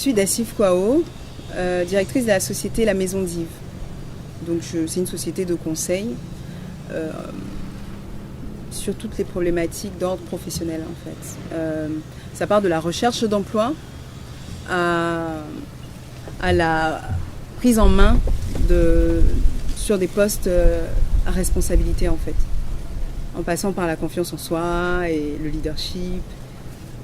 suis Dassif Kouao, directrice de la société La Maison d'Yves. Donc c'est une société de conseil sur toutes les problématiques d'ordre professionnel en fait. Ça part de la recherche d'emploi à la prise en main sur des postes à responsabilité en fait. En passant par la confiance en soi et le leadership.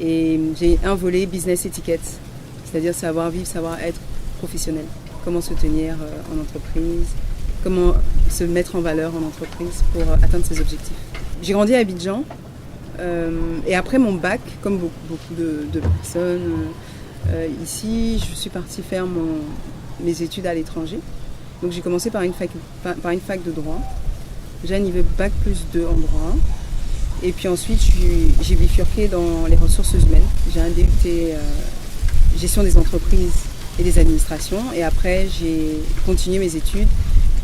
Et j'ai un volet business etiquette, c'est-à-dire savoir vivre, savoir être professionnel. Comment se tenir en entreprise, comment se mettre en valeur en entreprise pour atteindre ses objectifs. J'ai grandi à Abidjan et après mon bac, comme beaucoup de personnes ici, je suis partie faire mes études à l'étranger. Donc j'ai commencé par une fac de droit. J'ai un niveau bac plus 2 en droit. Et puis ensuite, j'ai bifurqué dans les ressources humaines. J'ai un DUT gestion des entreprises et des administrations. Et après, j'ai continué mes études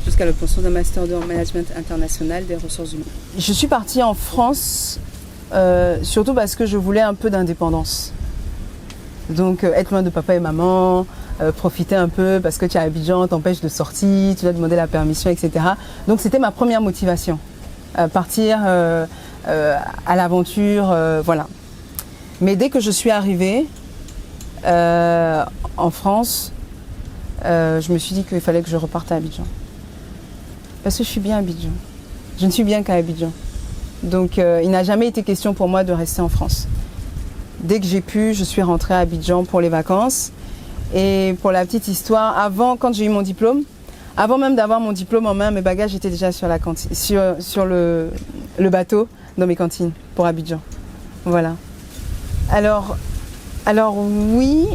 jusqu'à l'obtention d'un master en management international des ressources humaines. Je suis partie en France surtout parce que je voulais un peu d'indépendance. Donc être loin de papa et maman, profiter un peu parce que tu es à Abidjan, t'empêches de sortir, tu dois demander la permission, etc. Donc c'était ma première motivation, partir à l'aventure, voilà. Mais dès que je suis arrivée en France, je me suis dit qu'il fallait que je reparte à Abidjan. Parce que je suis bien à Abidjan. Je ne suis bien qu'à Abidjan. Donc il n'a jamais été question pour moi de rester en France. Dès que j'ai pu, je suis rentrée à Abidjan pour les vacances. Et pour la petite histoire, quand j'ai eu mon diplôme, avant même d'avoir mon diplôme en main, mes bagages étaient déjà sur la cantine, sur le bateau, dans mes cantines, pour Abidjan. Voilà. Alors oui,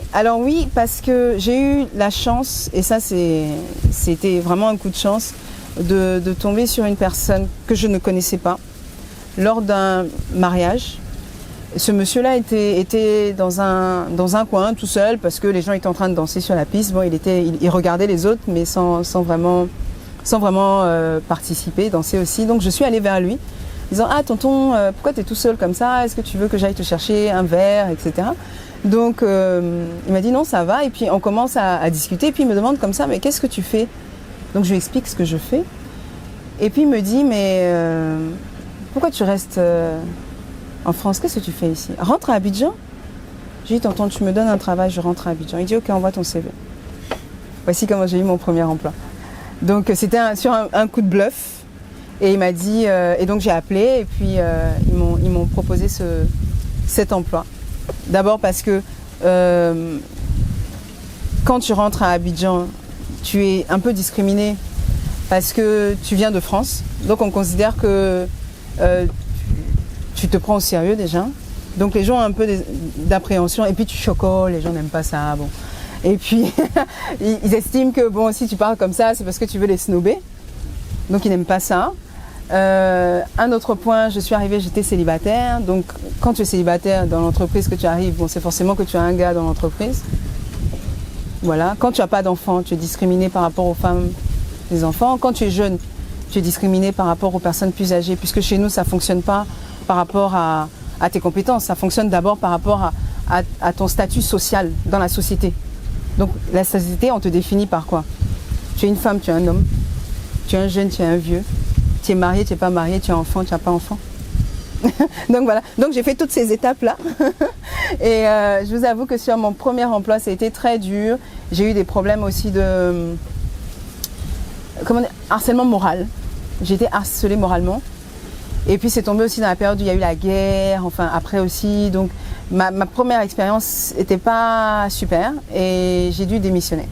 parce que j'ai eu la chance, et ça c'était vraiment un coup de chance, de tomber sur une personne que je ne connaissais pas lors d'un mariage. Ce monsieur-là était dans un coin tout seul parce que les gens étaient en train de danser sur la piste. Bon, il regardait les autres, mais sans vraiment participer, danser aussi. Donc je suis allée vers lui, disant ah tonton, pourquoi tu es tout seul comme ça? Est-ce que tu veux que j'aille te chercher un verre, etc. Donc il m'a dit non, ça va. Et puis on commence à discuter. Et puis il me demande comme ça, mais qu'est-ce que tu fais? Donc je lui explique ce que je fais. Et puis il me dit mais pourquoi tu restes en France, qu'est-ce que tu fais ici? Rentre à Abidjan. J'ai dit, tonton, tu me donnes un travail, je rentre à Abidjan. Il dit, ok, envoie ton CV. Voici comment j'ai eu mon premier emploi. Donc c'était sur un coup de bluff. Et il m'a dit, et donc j'ai appelé, et puis ils m'ont proposé cet emploi. D'abord parce que quand tu rentres à Abidjan, tu es un peu discriminé parce que tu viens de France. Donc on considère que tu te prends au sérieux déjà. Donc les gens ont un peu d'appréhension et puis tu chocoles, les gens n'aiment pas ça. Bon. Et puis ils estiment que bon, si tu parles comme ça, c'est parce que tu veux les snober. Donc ils n'aiment pas ça. Un autre point, je suis arrivée, j'étais célibataire. Donc quand tu es célibataire dans l'entreprise que tu arrives, bon, c'est forcément que tu as un gars dans l'entreprise. Voilà. Quand tu n'as pas d'enfants, tu es discriminé par rapport aux femmes, les enfants. Quand tu es jeune, tu es discriminé par rapport aux personnes plus âgées, puisque chez nous, ça ne fonctionne pas par rapport à tes compétences. Ça fonctionne d'abord par rapport à ton statut social dans la société. Donc la société, on te définit par quoi? Tu es une femme, tu es un homme. Tu es un jeune, tu es un vieux. Tu es marié, tu n'es pas marié. Tu es enfant, tu n'as pas enfant. Donc voilà. Donc j'ai fait toutes ces étapes-là. Et je vous avoue que sur mon premier emploi, ça a été très dur. J'ai eu des problèmes aussi de harcèlement moral. J'ai été harcelée moralement. Et puis c'est tombé aussi dans la période où il y a eu la guerre, enfin après aussi. Donc ma première expérience n'était pas super et j'ai dû démissionner.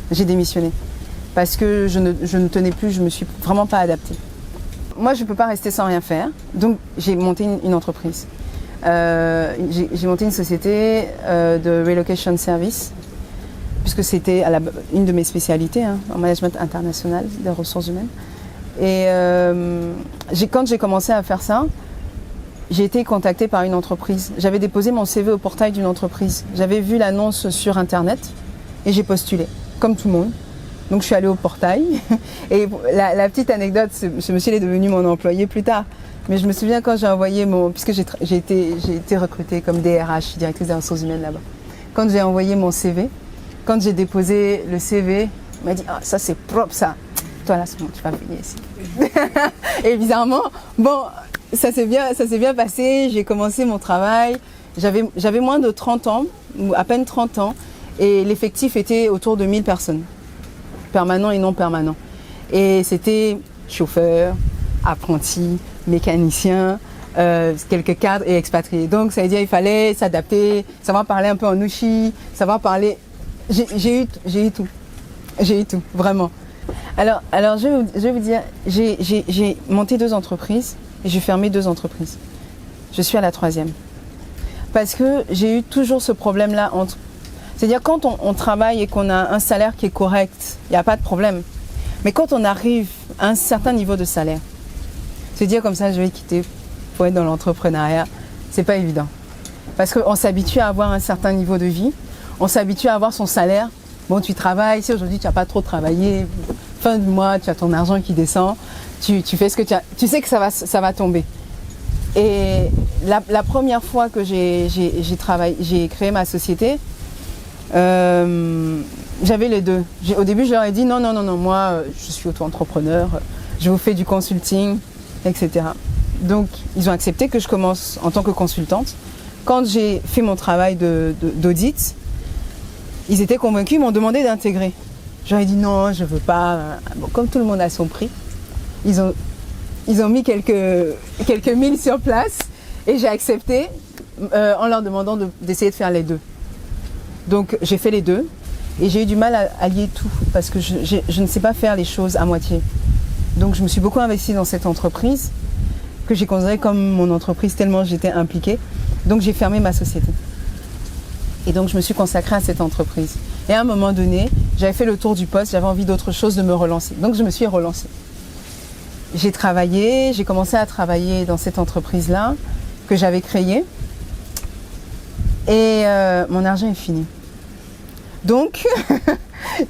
J'ai démissionné parce que je ne tenais plus, je ne me suis vraiment pas adaptée. Moi je ne peux pas rester sans rien faire, donc j'ai monté une entreprise. J'ai monté une société de relocation service, puisque c'était une de mes spécialités en management international des ressources humaines. Et quand j'ai commencé à faire ça, j'ai été contactée par une entreprise. J'avais déposé mon CV au portail d'une entreprise. J'avais vu l'annonce sur Internet et j'ai postulé, comme tout le monde. Donc je suis allée au portail. Et la petite anecdote, ce monsieur est devenu mon employé plus tard. Mais je me souviens quand j'ai envoyé puisque j'ai été recrutée comme DRH, directrice des ressources humaines là-bas. quand j'ai envoyé mon CV, quand j'ai déposé le CV, il m'a dit « Ah, ça c'est propre ça !» Toi là, c'est bon, tu vas venir ici. Et bizarrement, bon, ça s'est bien passé, j'ai commencé mon travail. J'avais moins de 30 ans, ou à peine 30 ans, et l'effectif était autour de 1000 personnes, permanents et non permanents. Et c'était chauffeur, apprenti, mécanicien, quelques cadres et expatriés. Donc ça veut dire qu'il fallait s'adapter, savoir parler un peu en ouchi, savoir parler. J'ai eu tout, vraiment. Alors je vais vous dire, j'ai monté 2 entreprises et j'ai fermé 2 entreprises. Je suis à la 3e. Parce que j'ai eu toujours ce problème-là entre... C'est-à-dire quand on travaille et qu'on a un salaire qui est correct, il n'y a pas de problème. Mais quand on arrive à un certain niveau de salaire, se dire comme ça, je vais quitter pour être dans l'entrepreneuriat, c'est pas évident. Parce qu'on s'habitue à avoir un certain niveau de vie, on s'habitue à avoir son salaire. Bon, tu travailles, si aujourd'hui tu n'as pas trop travaillé, fin du mois, tu as ton argent qui descend, tu fais ce que tu as, tu sais que ça va tomber. Et la première fois que j'ai créé ma société, j'avais les deux. Au début, je leur ai dit non, moi, je suis auto-entrepreneur, je vous fais du consulting, etc. Donc, ils ont accepté que je commence en tant que consultante. Quand j'ai fait mon travail d'audit, ils étaient convaincus, ils m'ont demandé d'intégrer. J'aurais dit non, je ne veux pas. Bon, comme tout le monde a son prix, ils ont mis quelques milles sur place et j'ai accepté en leur demandant d'essayer de faire les deux. Donc j'ai fait les deux et j'ai eu du mal à lier tout parce que je ne sais pas faire les choses à moitié. Donc je me suis beaucoup investie dans cette entreprise que j'ai considérée comme mon entreprise tellement j'étais impliquée. Donc j'ai fermé ma société. Et donc je me suis consacrée à cette entreprise. Et à un moment donné, j'avais fait le tour du poste, j'avais envie d'autre chose, de me relancer. Donc je me suis relancée. J'ai commencé à travailler dans cette entreprise-là que j'avais créée. Et mon argent est fini. Donc,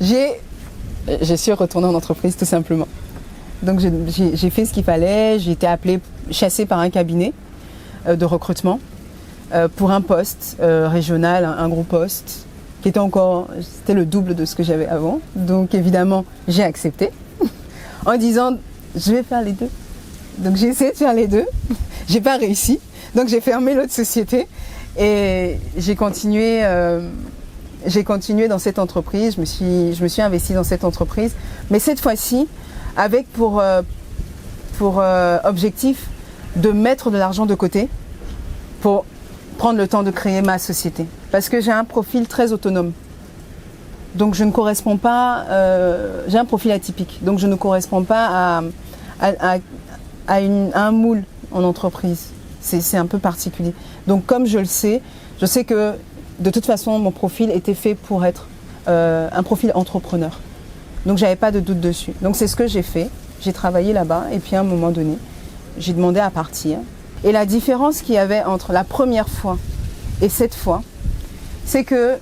je suis retournée en entreprise tout simplement. Donc j'ai fait ce qu'il fallait, j'ai été chassée par un cabinet de recrutement pour un poste régional, un gros poste, qui était c'était le double de ce que j'avais avant. Donc évidemment, j'ai accepté en disant je vais faire les deux. Donc j'ai essayé de faire les deux, j'ai pas réussi. Donc j'ai fermé l'autre société et j'ai continué dans cette entreprise. Je me suis investie dans cette entreprise, mais cette fois-ci avec pour objectif de mettre de l'argent de côté pour prendre le temps de créer ma société. Parce que j'ai un profil très autonome. Donc je ne correspond pas, j'ai un profil atypique, donc je ne corresponds pas à un moule en entreprise. C'est un peu particulier. Donc comme je sais que de toute façon mon profil était fait pour être un profil entrepreneur. Donc j'avais pas de doute dessus. Donc c'est ce que j'ai fait. J'ai travaillé là-bas et puis à un moment donné, j'ai demandé à partir. Et la différence qu'il y avait entre la première fois et cette fois, c'est que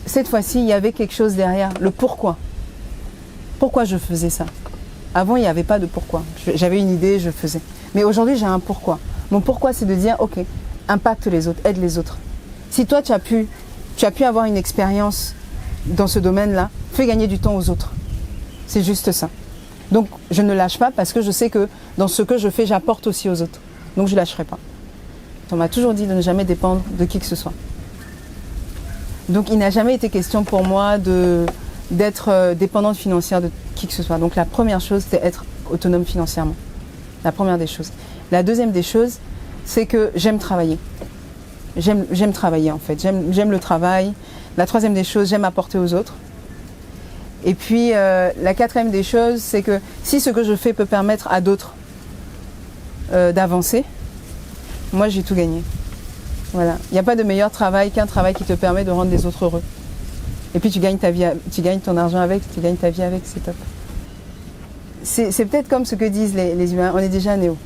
cette fois-ci, il y avait quelque chose derrière, le pourquoi. Pourquoi je faisais ça? Avant, il n'y avait pas de pourquoi. J'avais une idée, je faisais. Mais aujourd'hui, j'ai un pourquoi. Mon pourquoi, c'est de dire, ok, impacte les autres, aide les autres. Si toi, tu as pu avoir une expérience dans ce domaine-là, fais gagner du temps aux autres. C'est juste ça. Donc, je ne lâche pas parce que je sais que dans ce que je fais, j'apporte aussi aux autres. Donc, je ne lâcherai pas. On m'a toujours dit de ne jamais dépendre de qui que ce soit. Donc, il n'a jamais été question pour moi d'être dépendante financière de qui que ce soit. Donc, la première chose, c'est être autonome financièrement. La première des choses. La deuxième des choses, c'est que j'aime travailler. J'aime travailler, en fait. J'aime le travail. La troisième des choses, j'aime apporter aux autres. Et puis, la quatrième des choses, c'est que si ce que je fais peut permettre à d'autres d'avancer, moi, j'ai tout gagné. Voilà. Il n'y a pas de meilleur travail qu'un travail qui te permet de rendre les autres heureux. Et puis, tu gagnes ton argent avec, tu gagnes ta vie avec, c'est top. C'est peut-être comme ce que disent les humains, on est déjà néo.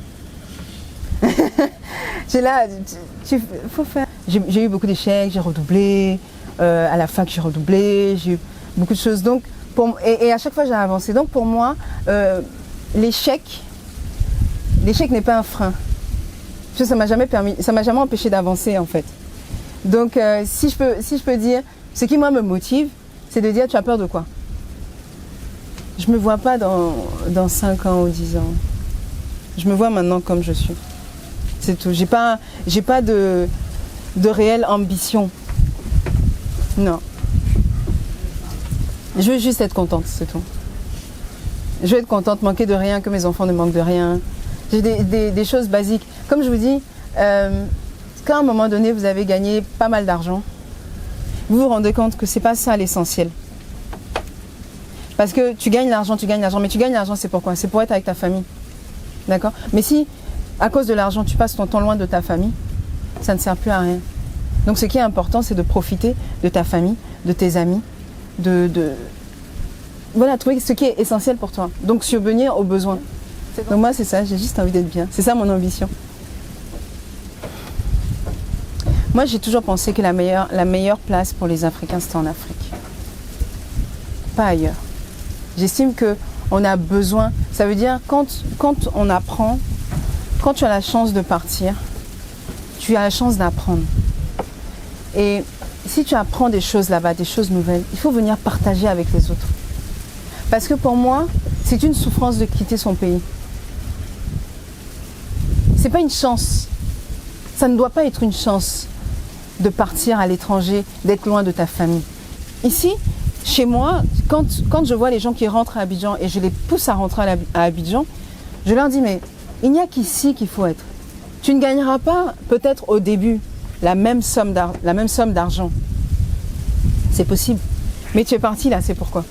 Faut faire. J'ai eu beaucoup d'échecs, j'ai redoublé, à la fac j'ai redoublé, j'ai eu beaucoup de choses. Donc, et à chaque fois j'ai avancé. Donc pour moi, l'échec n'est pas un frein. Ça m'a jamais empêché d'avancer en fait. Donc, si je peux dire, ce qui moi me motive, c'est de dire, tu as peur de quoi? Je ne me vois pas dans 5 ans ou 10 ans. Je me vois maintenant comme je suis. C'est tout. J'ai pas de réelle ambition. Non. Je veux juste être contente, c'est tout. Je veux être contente, manquer de rien, que mes enfants ne manquent de rien. J'ai des choses basiques. Comme je vous dis, quand à un moment donné, vous avez gagné pas mal d'argent, vous vous rendez compte que c'est pas ça l'essentiel. Parce que tu gagnes l'argent, mais tu gagnes l'argent, c'est pourquoi? C'est pour être avec ta famille. D'accord? Mais si, à cause de l'argent, tu passes ton temps loin de ta famille, ça ne sert plus à rien. Donc ce qui est important, c'est de profiter de ta famille, de tes amis, voilà, trouver ce qui est essentiel pour toi. Donc subvenir aux besoins. Donc moi, c'est ça, j'ai juste envie d'être bien. C'est ça mon ambition. Moi, j'ai toujours pensé que la meilleure place pour les Africains, c'était en Afrique. Pas ailleurs. J'estime qu'on a besoin, ça veut dire quand on apprend, quand tu as la chance de partir, tu as la chance d'apprendre. Et si tu apprends des choses là-bas, des choses nouvelles, il faut venir partager avec les autres. Parce que pour moi, c'est une souffrance de quitter son pays. C'est pas une chance. Ça ne doit pas être une chance de partir à l'étranger, d'être loin de ta famille. Ici, chez moi, quand je vois les gens qui rentrent à Abidjan et je les pousse à rentrer à Abidjan, je leur dis, mais il n'y a qu'ici qu'il faut être. Tu ne gagneras pas, peut-être au début, la même somme d'argent. C'est possible. Mais tu es parti là, c'est pourquoi?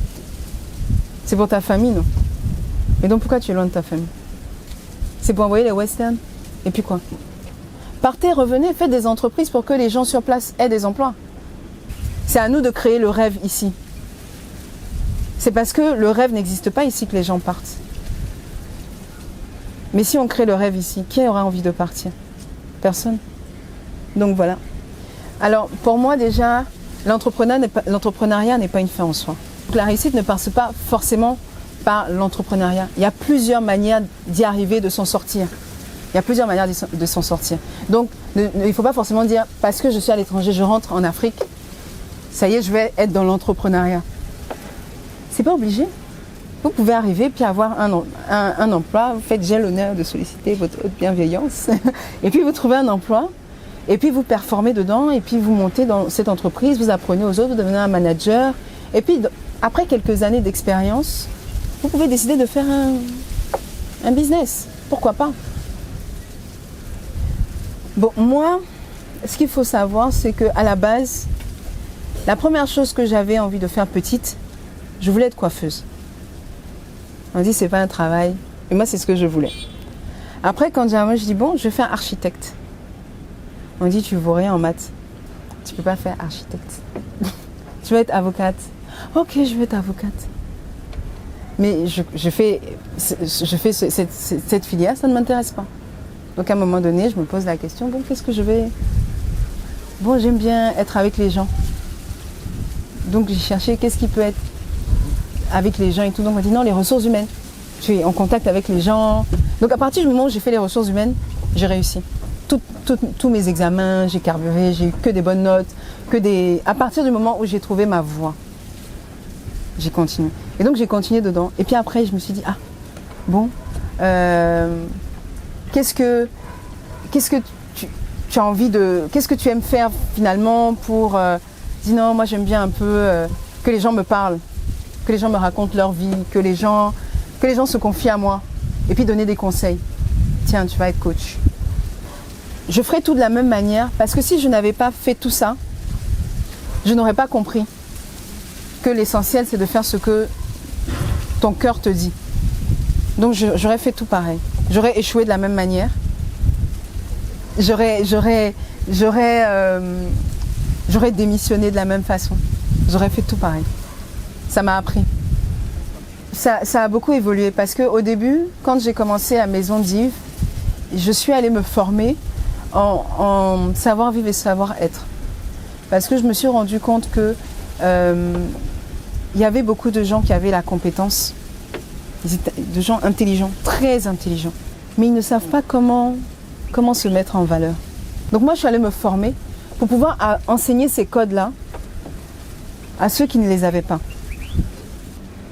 C'est pour ta famille, non? Mais donc pourquoi tu es loin de ta famille? C'est pour envoyer les westerns? Et puis quoi? Partez, revenez, faites des entreprises pour que les gens sur place aient des emplois. C'est à nous de créer le rêve ici. C'est parce que le rêve n'existe pas ici que les gens partent. Mais si on crée le rêve ici, qui aura envie de partir? Personne. Donc voilà. Alors pour moi déjà, l'entrepreneuriat n'est pas une fin en soi. Donc, la réussite ne passe pas forcément par l'entrepreneuriat. Il y a plusieurs manières d'y arriver, de s'en sortir. Il y a plusieurs manières de s'en sortir. Donc il ne faut pas forcément dire parce que je suis à l'étranger, je rentre en Afrique, ça y est, je vais être dans l'entrepreneuriat. C'est pas obligé. Vous pouvez arriver puis avoir un emploi. Vous faites, j'ai l'honneur de solliciter votre haute bienveillance. Et puis vous trouvez un emploi. Et puis vous performez dedans. Et puis vous montez dans cette entreprise. Vous apprenez aux autres. Vous devenez un manager. Et puis après quelques années d'expérience, vous pouvez décider de faire un business. Pourquoi pas? Bon, moi, ce qu'il faut savoir, c'est qu'à la base, la première chose que j'avais envie de faire petite, je voulais être coiffeuse. On dit, c'est pas un travail. Et moi, c'est ce que je voulais. Après, quand je dis, bon, je vais faire architecte. On dit, tu ne vaux rien en maths. Tu ne peux pas faire architecte. Tu veux être avocate. Ok, je veux être avocate. Mais je fais cette filière, ça ne m'intéresse pas. Donc, à un moment donné, je me pose la question, bon, qu'est-ce que je vais... Bon, j'aime bien être avec les gens. Donc, j'ai cherché qu'est-ce qui peut être avec les gens et tout. Donc, on m'a dit non, les ressources humaines. Tu es en contact avec les gens. Donc, à partir du moment où j'ai fait les ressources humaines, j'ai réussi. Tous mes examens, j'ai carburé, j'ai eu que des bonnes notes. À partir du moment où j'ai trouvé ma voie, j'ai continué. Et donc, j'ai continué dedans. Et puis après, je me suis dit, ah, bon, qu'est-ce que tu as envie de... Qu'est-ce que tu aimes faire finalement pour... dis non, moi j'aime bien un peu que les gens me parlent, que les gens me racontent leur vie, que les gens se confient à moi et puis donner des conseils. Tiens, tu vas être coach. Je ferai tout de la même manière parce que si je n'avais pas fait tout ça, je n'aurais pas compris que l'essentiel c'est de faire ce que ton cœur te dit. Donc j'aurais fait tout pareil. J'aurais échoué de la même manière. J'aurais démissionné de la même façon. J'aurais fait tout pareil. Ça m'a appris. Ça a beaucoup évolué parce qu'au début, quand j'ai commencé à Maison d'Yves, je suis allée me former en savoir-vivre et savoir-être. Parce que je me suis rendu compte que y avait beaucoup de gens qui avaient la compétence, de gens intelligents, très intelligents, mais ils ne savent pas comment se mettre en valeur. Donc moi, je suis allée me former pour pouvoir enseigner ces codes-là à ceux qui ne les avaient pas.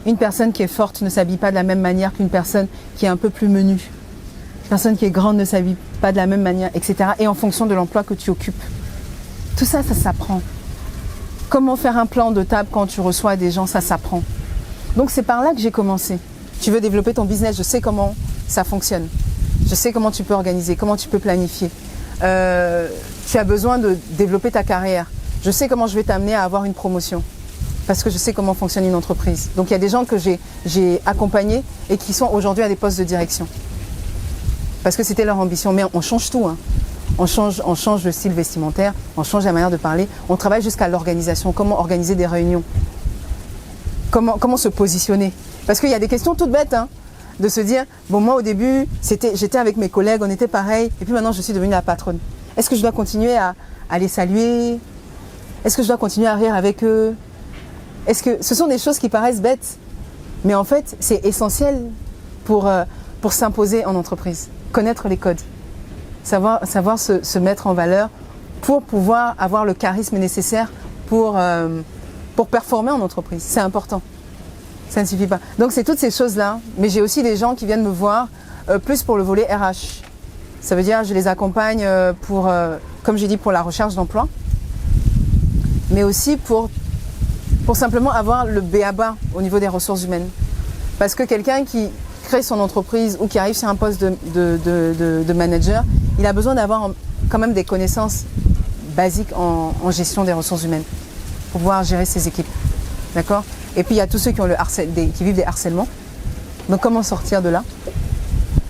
Une personne qui est forte ne s'habille pas de la même manière qu'une personne qui est un peu plus menue. Une personne qui est grande ne s'habille pas de la même manière, etc. Et en fonction de l'emploi que tu occupes. Tout ça, ça s'apprend. Comment faire un plan de table quand tu reçois des gens, ça s'apprend. Donc c'est par là que j'ai commencé. Tu veux développer ton business, je sais comment ça fonctionne. Je sais comment tu peux organiser, comment tu peux planifier. Tu as besoin de développer ta carrière. Je sais comment je vais t'amener à avoir une promotion. Parce que je sais comment fonctionne une entreprise. Donc il y a des gens que j'ai accompagnés et qui sont aujourd'hui à des postes de direction. Parce que c'était leur ambition. Mais on change tout. Hein. On change le style vestimentaire, on change la manière de parler. On travaille jusqu'à l'organisation. Comment organiser des réunions? Comment se positionner? Parce qu'il y a des questions toutes bêtes. Hein, de se dire, bon moi au début, j'étais avec mes collègues, on était pareil. Et puis maintenant je suis devenue la patronne. Est-ce que je dois continuer à les saluer? Est-ce que je dois continuer à rire avec eux? Est-ce que ce sont des choses qui paraissent bêtes? Mais en fait, c'est essentiel pour s'imposer en entreprise. Connaître les codes. Savoir se mettre en valeur pour pouvoir avoir le charisme nécessaire pour performer en entreprise. C'est important. Ça ne suffit pas. Donc c'est toutes ces choses-là. Mais j'ai aussi des gens qui viennent me voir plus pour le volet RH. Ça veut dire je les accompagne pour, comme j'ai dit, pour la recherche d'emploi. Mais aussi pour simplement avoir le b.a.-ba au niveau des ressources humaines. Parce que quelqu'un qui crée son entreprise ou qui arrive sur un poste de manager, il a besoin d'avoir quand même des connaissances basiques en gestion des ressources humaines pour pouvoir gérer ses équipes. D'accord? Et puis il y a tous ceux qui vivent des harcèlements. Donc comment sortir de là,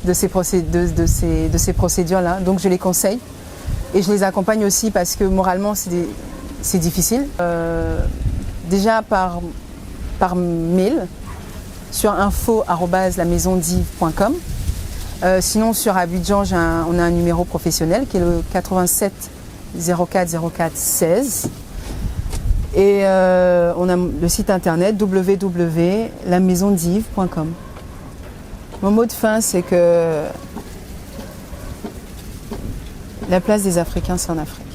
de ces procédures-là? Donc je les conseille et je les accompagne aussi parce que moralement c'est difficile. Déjà par mail sur info@lamaisondive.com. Sinon sur Abidjan, on a un numéro professionnel qui est le 87 04 04 16. Et on a le site internet www.lamaisondive.com. Mon mot de fin, c'est que la place des Africains, c'est en Afrique.